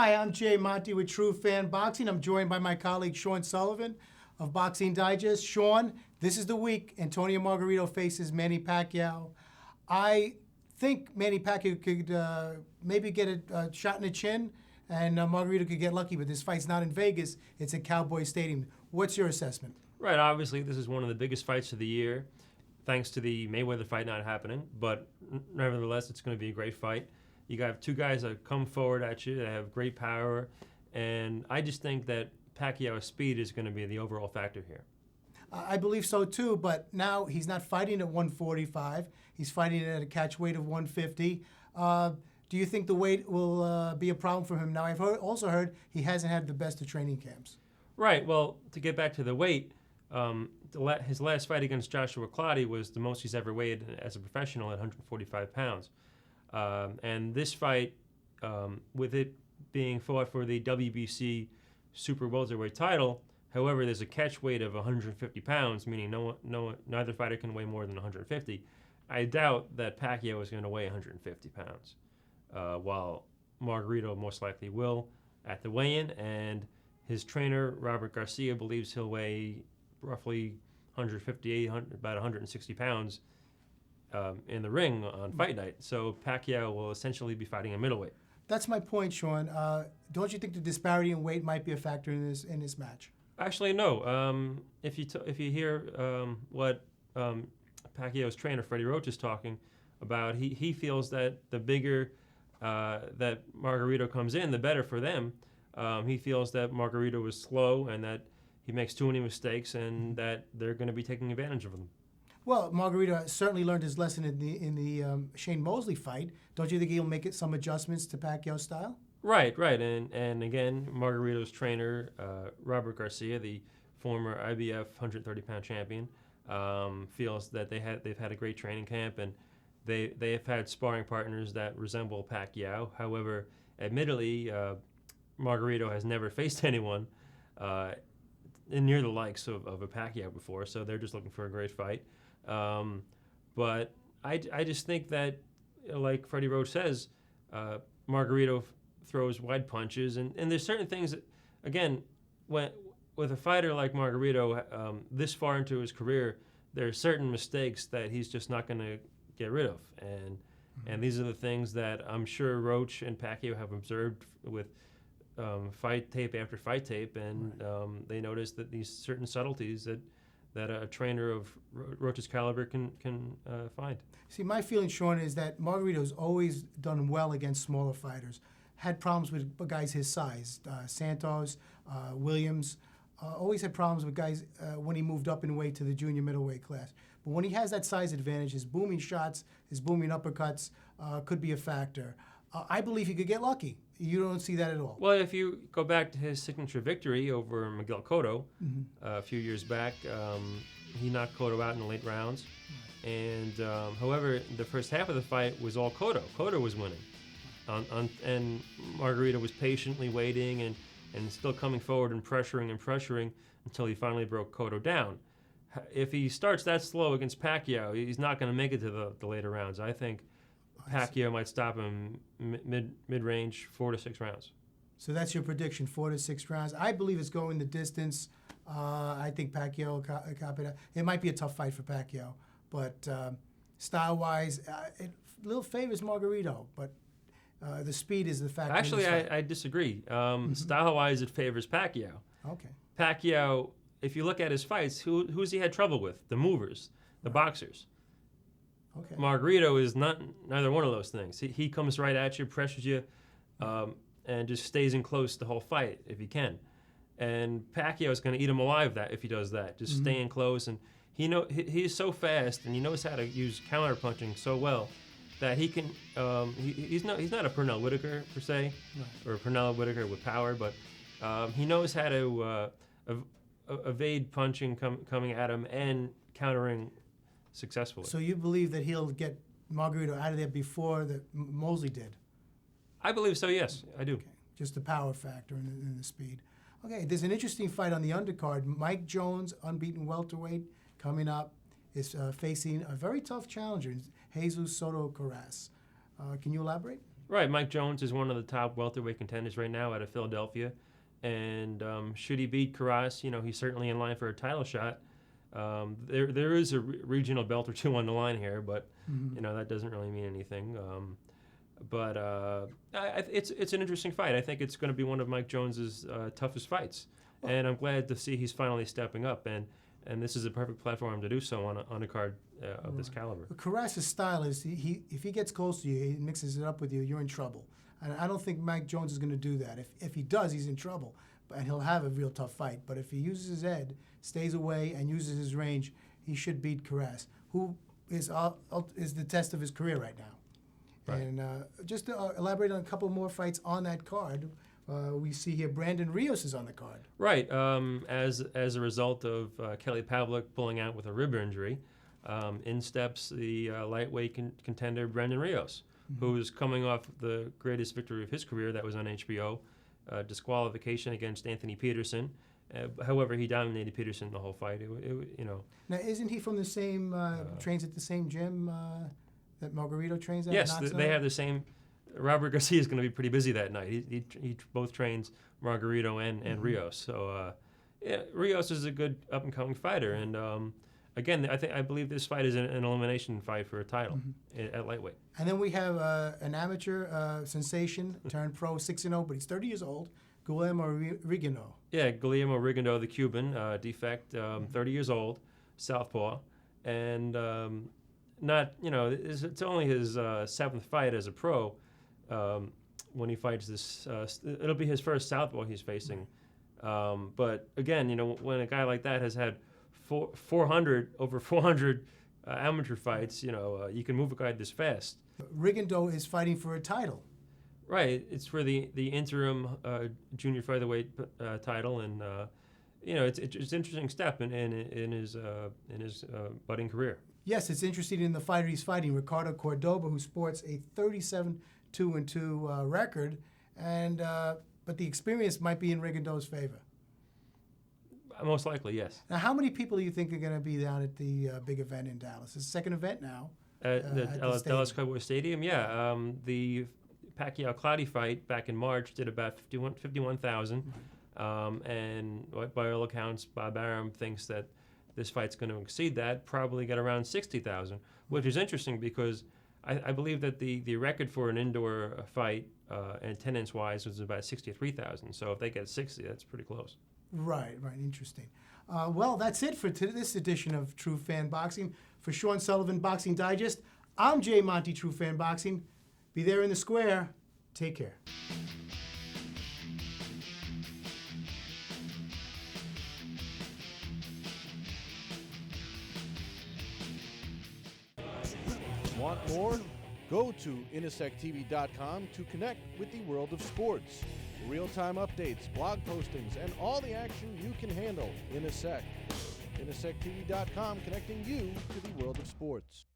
Hi, I'm Jay Monte with TruFan Boxing. I'm joined by my colleague Sean Sullivan of Boxing Digest. Sean, this is the week Antonio Margarito faces Manny Pacquiao. I think Manny Pacquiao could maybe get a shot in the chin, and Margarito could get lucky, but this fight's not in Vegas. It's at Cowboys Stadium. What's your assessment? Right, obviously this is one of the biggest fights of the year, thanks to the Mayweather fight not happening, but nevertheless, it's going to be a great fight. You got two guys that come forward at you that have great power, and I just think that Pacquiao's speed is going to be the overall factor here. I believe so too, but now he's not fighting at 145. He's fighting at a catch weight of 150. Do you think the weight will be a problem for him? Now, I've also heard he hasn't had the best of training camps. Right, well, to get back to the weight, his last fight against Joshua Clottey was the most he's ever weighed as a professional at 145 pounds. And this fight, with it being fought for the WBC Super Welterweight title, however, there's a catch weight of 150 pounds, meaning neither fighter can weigh more than 150. I doubt that Pacquiao is going to weigh 150 pounds, while Margarito most likely will at the weigh-in, and his trainer, Roach-Garcia, believes he'll weigh roughly 158, about 160 pounds in the ring on fight night. So Pacquiao will essentially be fighting a middleweight. That's my point, Sean. Don't you think the disparity in weight might be a factor in this match? Actually, no. If you hear what Pacquiao's trainer, Freddie Roach, is talking about, he feels that the bigger that Margarito comes in, the better for them. He feels that Margarito was slow and that he makes too many mistakes and that they're going to be taking advantage of him. Well, Margarito certainly learned his lesson in the Shane Mosley fight. Don't you think he'll make some adjustments to Pacquiao's style? Right. And again, Margarito's trainer, Roach-Garcia, the former IBF 130-pound champion, feels that they've had a great training camp, and they have had sparring partners that resemble Pacquiao. However, admittedly, Margarito has never faced anyone near the likes of a Pacquiao before, so they're just looking for a great fight. But I just think that, like Freddie Roach says, Margarito throws wide punches, and there's certain things that, again, with a fighter like Margarito this far into his career, there are certain mistakes that he's just not going to get rid of, and these are the things that I'm sure Roach and Pacquiao have observed with fight tape after fight tape, and they notice that these certain subtleties that a trainer of Roach's caliber can find. See, my feeling, Sean, is that Margarito's always done well against smaller fighters. Had problems with guys his size, Santos, Williams. Always had problems with guys when he moved up in weight to the junior middleweight class. But when he has that size advantage, his booming shots, his booming uppercuts could be a factor. I believe he could get lucky. You don't see that at all. Well, if you go back to his signature victory over Miguel Cotto a few years back, he knocked Cotto out in the late rounds. And however, the first half of the fight was all Cotto. Cotto was winning. And Margarito was patiently waiting and still coming forward and pressuring until he finally broke Cotto down. If he starts that slow against Pacquiao, he's not going to make it to the later rounds. I think Pacquiao might stop him mid-range, 4 to 6 rounds. So that's your prediction, 4 to 6 rounds. I believe it's going the distance. I think Pacquiao will cop it. It might be a tough fight for Pacquiao, but style-wise, it little favors Margarito, but the speed is the factor. Actually, I disagree. Style-wise, it favors Pacquiao. Okay. Pacquiao, if you look at his fights, who's he had trouble with? The movers, the boxers. Okay. Margarito is neither one of those things. He comes right at you, pressures you, and just stays in close the whole fight if he can. And Pacquiao is going to eat him alive if he does that. Just stay in close, and he's so fast, and he knows how to use counter punching so well that he can. He's not a Pernell Whitaker per se, or a Pernell Whitaker with power, but he knows how to evade punching coming at him and countering successfully. So you believe that he'll get Margarito out of there before Mosley did? I believe so, yes, I do. Okay. Just the power factor and the speed. Okay, there's an interesting fight on the undercard. Mike Jones, unbeaten welterweight, coming up, is facing a very tough challenger, Jesus Soto Karass. Can you elaborate? Right, Mike Jones is one of the top welterweight contenders right now out of Philadelphia, and should he beat Karass, he's certainly in line for a title shot. There is a regional belt or two on the line here, but that doesn't really mean anything. But it's an interesting fight. I think it's going to be one of Mike Jones's toughest fights, and I'm glad to see he's finally stepping up. And this is a perfect platform to do so on a card of this caliber. Karass's style is if he gets close to you, he mixes it up with you, you're in trouble. And I don't think Mike Jones is going to do that. If he does, he's in trouble, and he'll have a real tough fight. But if he uses his head, stays away, and uses his range, he should beat Karass, who is the test of his career right now. Right. And just to elaborate on a couple more fights on that card, we see here Brandon Rios is on the card. Right. As a result of Kelly Pavlik pulling out with a rib injury, in steps the lightweight contender Brandon Rios, who's coming off the greatest victory of his career that was on HBO, disqualification against Anthony Peterson. However, he dominated Peterson the whole fight. Now, isn't he from the same trains at the same gym that Margarito trains at? Yes, they have the same. Robert Garcia is going to be pretty busy that night. He both trains Margarito and Rios. So Rios is a good up and coming fighter. And again, I believe this fight is an elimination fight for a title at lightweight. And then we have an amateur sensation turned pro, 6-0, but he's 30 years old. Guillermo Rigondeaux. Yeah, Guillermo Rigondeaux, the Cuban, defect, 30 years old, southpaw, and it's only his seventh fight as a pro. When he fights this, it'll be his first southpaw he's facing. But again, when a guy like that has had over 400 amateur fights, you can move a guy this fast. Rigondeaux is fighting for a title. Right, it's for the interim junior featherweight title, and it's an interesting step in his budding career. Yes, it's interesting in the fighter he's fighting, Ricardo Cordoba, who sports a 37-2-2 record, and but the experience might be in Rigondeaux's favor. Most likely, yes. Now, how many people do you think are going to be down at the big event in Dallas? It's the second event now. At the Dallas Cowboys Stadium, yeah. The Pacquiao-Cloudy fight back in March did about 51,000, and by all accounts, Bob Arum thinks that this fight's going to exceed that, probably get around 60,000, which is interesting because I believe that the record for an indoor fight attendance-wise was about 63,000. So if they get 60, that's pretty close. Right, interesting. Well, that's it for this edition of TruFan Boxing. For Sean Sullivan, Boxing Digest, I'm Jay Monte, TruFan Boxing. Be there in the square. Take care. Want more? Go to inasectv.com to connect with the world of sports. Real-time updates, blog postings, and all the action you can handle in a sec. inasectv.com, connecting you to the world of sports.